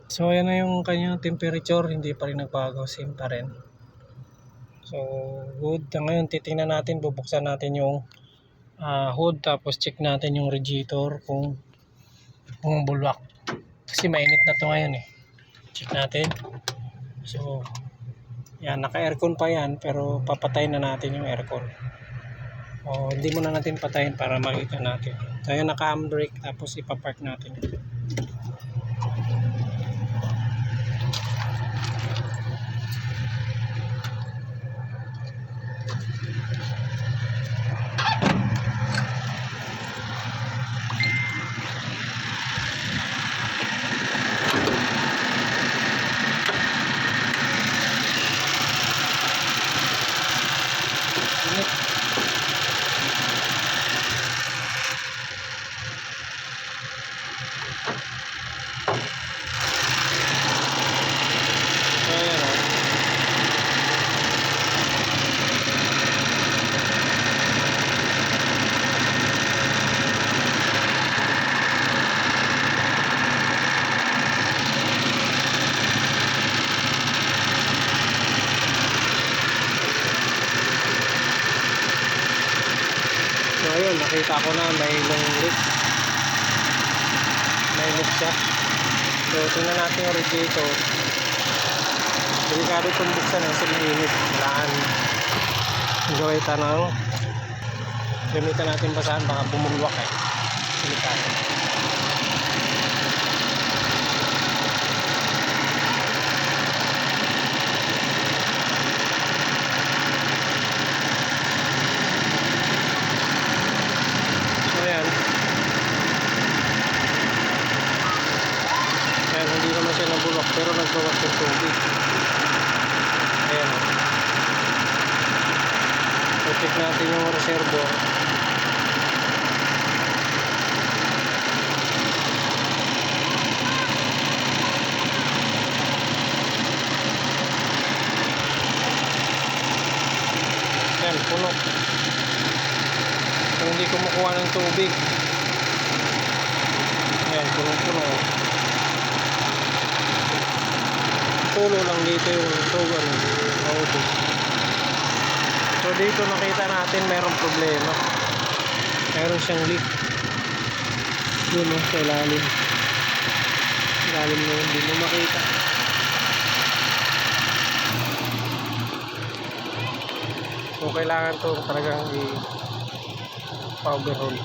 So ayan na yung kanyang temperature, hindi pa rin nagbago, same pa rin. So good. Ngayon titingnan natin, bubuksan natin yung hood, tapos check natin yung radiator kung bumubulwak. Kasi mainit na to ngayon eh. Check natin. So yan, naka-aircon pa yan, pero papatayin na natin yung aircon. O hindi muna natin patayin para makita natin. So yan, naka-handbrake, tapos ipapark natin. So ayun, nakita ko na may leak. May leak siya. So tingnan natin yung radiator. Delikado itong buksan kasi mainit. Kailangan gawin tanong. Gamitan natin basahan, baka bumulwak eh. Delikado. Hindi naman siya nabulok pero nagbawas ng tubig. Ayan o. So check natin yung reservoir. Ayan, puno. So hindi kumukuha ng tubig. Ayan, puno-puno. Tulo lang dito yung tugan. So dito nakita natin merong problema. Meron siyang leak. Yun o, sa ilalim. Ilalim na hindi mo makita. So kailangan to talagang i-overhaul.